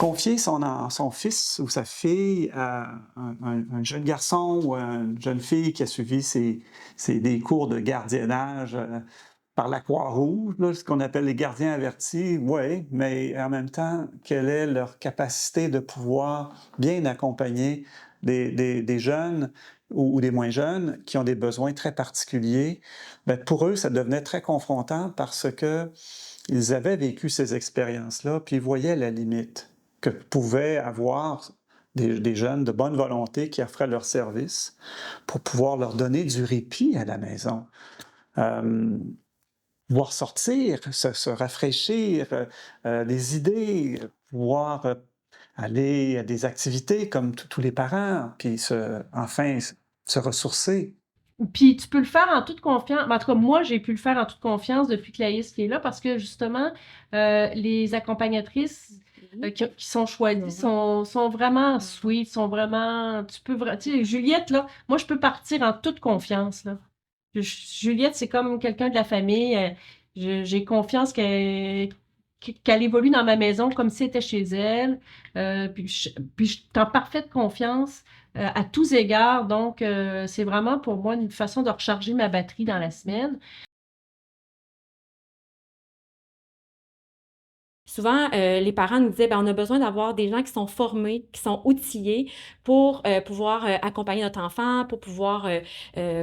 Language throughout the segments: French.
Confier son fils ou sa fille à un jeune garçon ou à une jeune fille qui a suivi des cours de gardiennage par la Croix-Rouge, là, ce qu'on appelle les gardiens avertis, oui, mais en même temps, quelle est leur capacité de pouvoir bien accompagner des jeunes ou des moins jeunes qui ont des besoins très particuliers? Bien, pour eux, ça devenait très confrontant parce que ils avaient vécu ces expériences-là, puis ils voyaient la limite que pouvaient avoir des jeunes de bonne volonté qui offraient leur service pour pouvoir leur donner du répit à la maison. Pouvoir sortir, se rafraîchir, les idées, pouvoir aller à des activités comme tous les parents, puis enfin se ressourcer. Puis tu peux le faire en toute confiance. En tout cas, moi, j'ai pu le faire en toute confiance depuis que Laïs qui est là parce que justement, les accompagnatrices qui sont choisies sont vraiment sweet, sont vraiment. Tu sais, Juliette, là, moi, je peux partir en toute confiance, là. Juliette, c'est comme quelqu'un de la famille. J'ai confiance qu'elle évolue dans ma maison comme si c'était chez elle. Puis je suis en parfaite confiance à tous égards. Donc, c'est vraiment pour moi une façon de recharger ma batterie dans la semaine. Souvent, les parents nous disaient, ben, on a besoin d'avoir des gens qui sont formés, qui sont outillés pour pouvoir accompagner notre enfant, pour pouvoir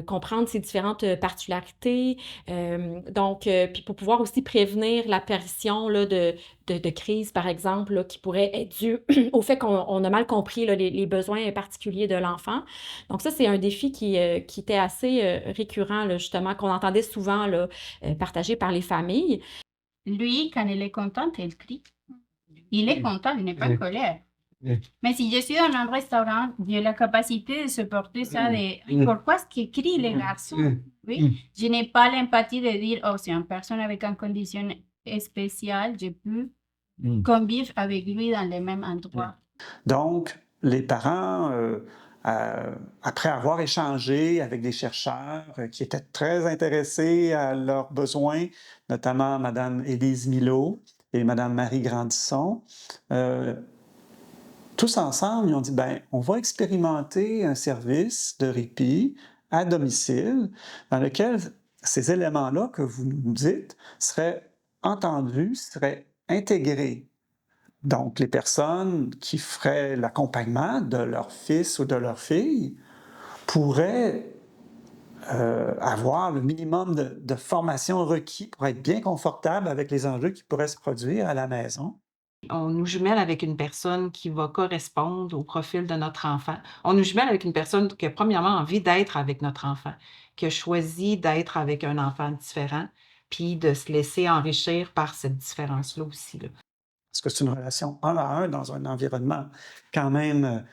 comprendre ses différentes particularités. Puis pour pouvoir aussi prévenir l'apparition là, de crises, par exemple, là, qui pourraient être dues au fait qu'on a mal compris là, les besoins particuliers de l'enfant. Donc ça, c'est un défi qui était assez récurrent, là, justement, qu'on entendait souvent là, partagé par les familles. Lui, quand il est content, il crie. Il est content, il n'est pas en colère. Mais si je suis dans un restaurant, j'ai la capacité de supporter ça. Pourquoi est-ce qu'il crie les garçons? Oui. Je n'ai pas l'empathie de dire, oh, c'est une personne avec une condition spéciale, je peux convivre avec lui dans le même endroit. Donc, les parents, après avoir échangé avec des chercheurs qui étaient très intéressés à leurs besoins, notamment Mme Élise Milot et Mme Marie Grandisson, tous ensemble, ils ont dit, ben, on va expérimenter un service de répit à domicile dans lequel ces éléments-là que vous nous dites seraient entendus, seraient intégrés. Donc, les personnes qui feraient l'accompagnement de leur fils ou de leur fille pourraient avoir le minimum de formation requis pour être bien confortable avec les enjeux qui pourraient se produire à la maison. On nous jumelle avec une personne qui va correspondre au profil de notre enfant. On nous jumelle avec une personne qui a premièrement envie d'être avec notre enfant, qui a choisi d'être avec un enfant différent, puis de se laisser enrichir par cette différence-là aussi, là. Parce que c'est une relation un à un dans un environnement quand même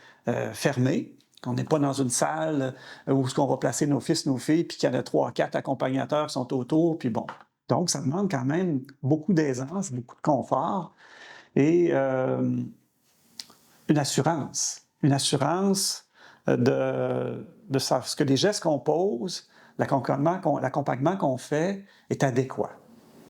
fermé. On n'est pas dans une salle où on va placer nos fils, nos filles, puis qu'il y en a 3, 4 accompagnateurs qui sont autour, puis bon. Donc, ça demande quand même beaucoup d'aisance, beaucoup de confort et une assurance. Une assurance de savoir ce que les gestes qu'on pose, l'accompagnement qu'on fait est adéquat.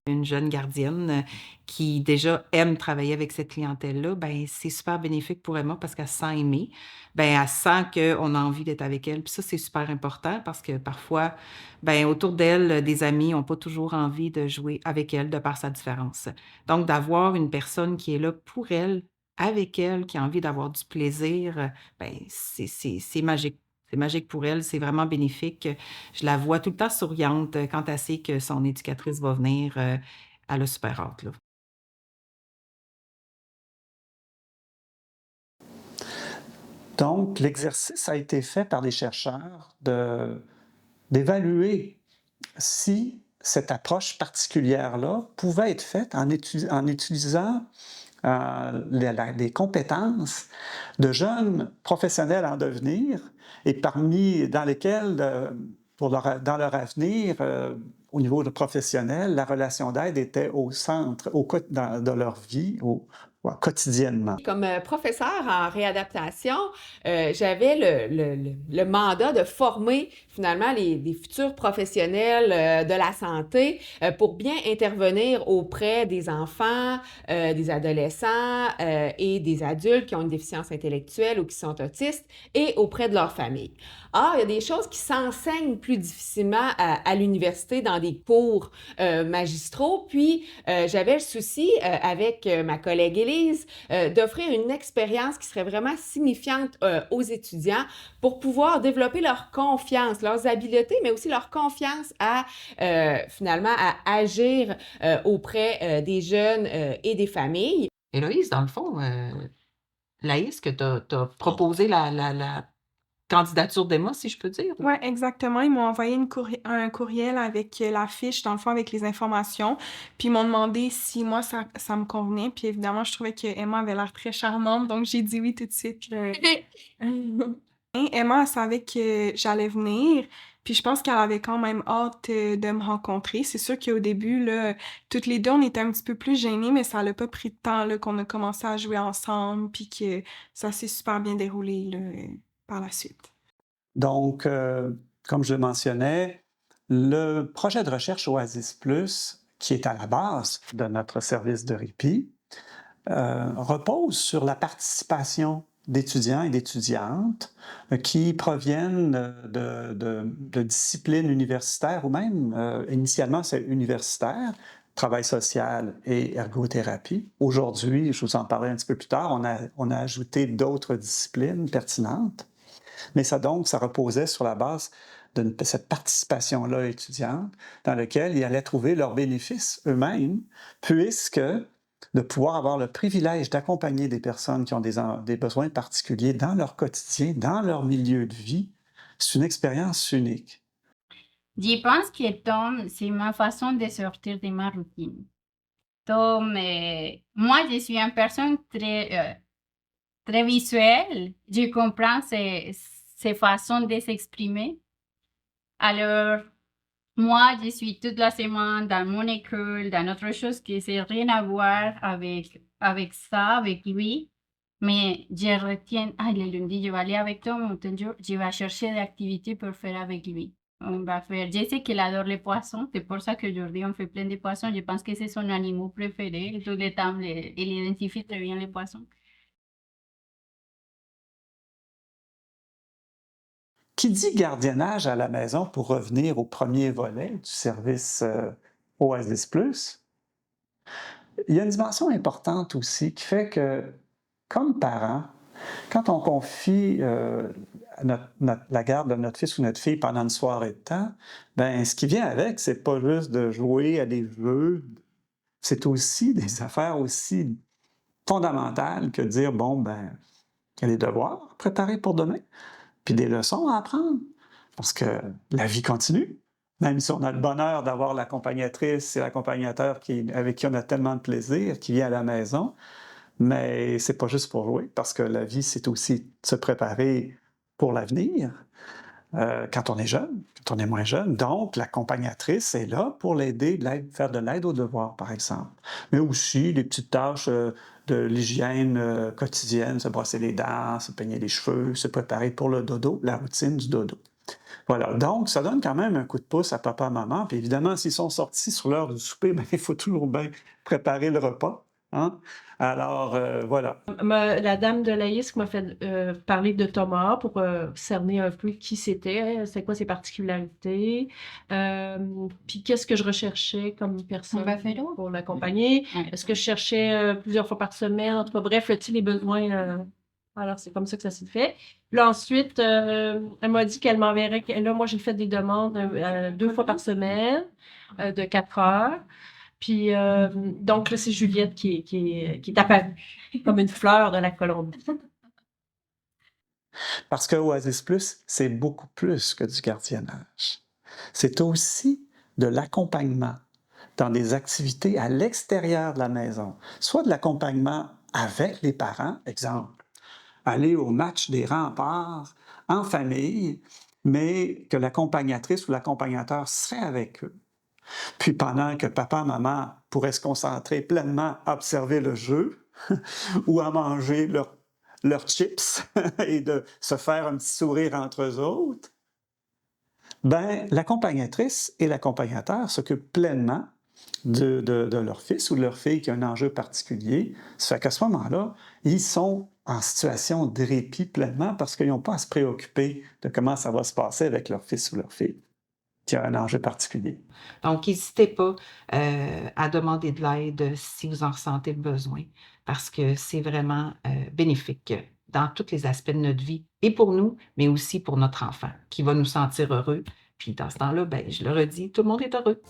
Une jeune gardienne qui déjà aime travailler avec cette clientèle-là, ben c'est super bénéfique pour Emma parce qu'elle se sent aimée. Ben elle sent qu'on a envie d'être avec elle. Puis ça, c'est super important parce que parfois, ben autour d'elle, des amis n'ont pas toujours envie de jouer avec elle de par sa différence. Donc, d'avoir une personne qui est là pour elle, avec elle, qui a envie d'avoir du plaisir, ben c'est magique. C'est magique pour elle, c'est vraiment bénéfique. Je la vois tout le temps souriante quand elle sait que son éducatrice va venir, elle a super hâte, là. Donc, l'exercice a été fait par des chercheurs d'évaluer si cette approche particulière-là pouvait être faite en utilisant les compétences de jeunes professionnels en devenir et dans lesquels, dans leur avenir, au niveau professionnel, la relation d'aide était au centre de leur vie, quotidiennement? Comme professeur en réadaptation, j'avais le mandat de former finalement les futurs professionnels de la santé pour bien intervenir auprès des enfants, des adolescents et des adultes qui ont une déficience intellectuelle ou qui sont autistes et auprès de leur famille. Or, il y a des choses qui s'enseignent plus difficilement à l'université dans des cours magistraux. Puis, j'avais le souci avec ma collègue Élise d'offrir une expérience qui serait vraiment signifiante aux étudiants pour pouvoir développer leur confiance, leurs habiletés, mais aussi leur confiance à finalement à agir auprès des jeunes et des familles. Héloïse, dans le fond, Laïs, que tu as proposé la candidature d'Emma, si je peux dire. Oui, exactement. Ils m'ont envoyé un courriel avec la fiche, dans le fond, avec les informations. Puis ils m'ont demandé si moi, ça me convenait. Puis évidemment, je trouvais que Emma avait l'air très charmante, donc j'ai dit oui tout de suite. Et Emma, elle savait que j'allais venir. Puis je pense qu'elle avait quand même hâte de me rencontrer. C'est sûr qu'au début, là, toutes les deux, on était un petit peu plus gênées, mais ça n'a pas pris de temps là, qu'on a commencé à jouer ensemble, puis que ça s'est super bien déroulé là, par la suite. Donc, comme je le mentionnais, le projet de recherche Oasis Plus, qui est à la base de notre service de répit, repose sur la participation d'étudiants et d'étudiantes qui proviennent de disciplines universitaires ou même, initialement, c'est universitaire, travail social et ergothérapie. Aujourd'hui, je vous en parlerai un petit peu plus tard, on a ajouté d'autres disciplines pertinentes. Mais ça reposait sur la base de cette participation-là étudiante dans laquelle ils allaient trouver leurs bénéfices eux-mêmes, puisque de pouvoir avoir le privilège d'accompagner des personnes qui ont des besoins particuliers dans leur quotidien, dans leur milieu de vie, c'est une expérience unique. Je pense que Tom, c'est ma façon de sortir de ma routine. Tom, moi, je suis une personne très visuelle. Je comprends ses façons de s'exprimer. Alors, moi, je suis toute la semaine dans mon école, dans autre chose qui n'a rien à voir avec ça, avec lui. Mais je retiens, le lundi, je vais aller avec Tom, je vais chercher des activités pour faire avec lui. On va faire, je sais qu'il adore les poissons, c'est pour ça qu'aujourd'hui on fait plein de poissons. Je pense que c'est son animal préféré. Tout le temps, il identifie très bien les poissons. Qui dit gardiennage à la maison, pour revenir au premier volet du service Oasis Plus, il y a une dimension importante aussi qui fait que, comme parents, quand on confie la garde de notre fils ou notre fille pendant une soirée de temps, ben ce qui vient avec, c'est pas juste de jouer à des jeux, c'est aussi des affaires aussi fondamentales que de dire, bon, ben, il y a des devoirs préparés pour demain, puis des leçons à apprendre, parce que la vie continue. Même si on a le bonheur d'avoir l'accompagnatrice et l'accompagnateur avec qui on a tellement de plaisir, qui vient à la maison, mais c'est pas juste pour jouer, parce que la vie, c'est aussi se préparer pour l'avenir, quand on est jeune, quand on est moins jeune. Donc, l'accompagnatrice est là pour l'aider, faire de l'aide aux devoirs, par exemple. Mais aussi des petites tâches de l'hygiène quotidienne, se brosser les dents, se peigner les cheveux, se préparer pour le dodo, la routine du dodo. Voilà, donc ça donne quand même un coup de pouce à papa, maman. Puis évidemment, s'ils sont sortis sur l'heure du souper, bien, il faut toujours bien préparer le repas. Hein? Alors, voilà. La dame de Laïs m'a fait parler de Thomas pour cerner un peu qui c'était, c'est quoi ses particularités, puis qu'est-ce que je recherchais comme personne pour l'accompagner. Est-ce que je cherchais plusieurs fois par semaine, en tout cas, bref, les besoins. Alors, c'est comme ça que ça s'est fait. Là, ensuite, elle m'a dit qu'elle m'enverrait. Là, moi, j'ai fait des demandes 2 fois par semaine de 4 heures. Puis, donc, là, c'est Juliette qui est apparue comme une fleur de la Colombie. Parce que Oasis Plus, c'est beaucoup plus que du gardiennage. C'est aussi de l'accompagnement dans des activités à l'extérieur de la maison, soit de l'accompagnement avec les parents, exemple, aller au match des Remparts en famille, mais que l'accompagnatrice ou l'accompagnateur serait avec eux. Puis pendant que papa, maman pourraient se concentrer pleinement à observer le jeu, ou à manger leurs chips et de se faire un petit sourire entre eux autres, ben, l'accompagnatrice et l'accompagnateur s'occupent pleinement de leur fils ou de leur fille qui a un enjeu particulier. Ça fait qu'à ce moment-là, ils sont en situation de répit pleinement parce qu'ils n'ont pas à se préoccuper de comment ça va se passer avec leur fils ou leur fille qui a un enjeu particulier. Donc, n'hésitez pas à demander de l'aide si vous en ressentez le besoin, parce que c'est vraiment bénéfique dans tous les aspects de notre vie, et pour nous, mais aussi pour notre enfant, qui va nous sentir heureux. Puis dans ce temps-là, ben, je le redis, tout le monde est heureux.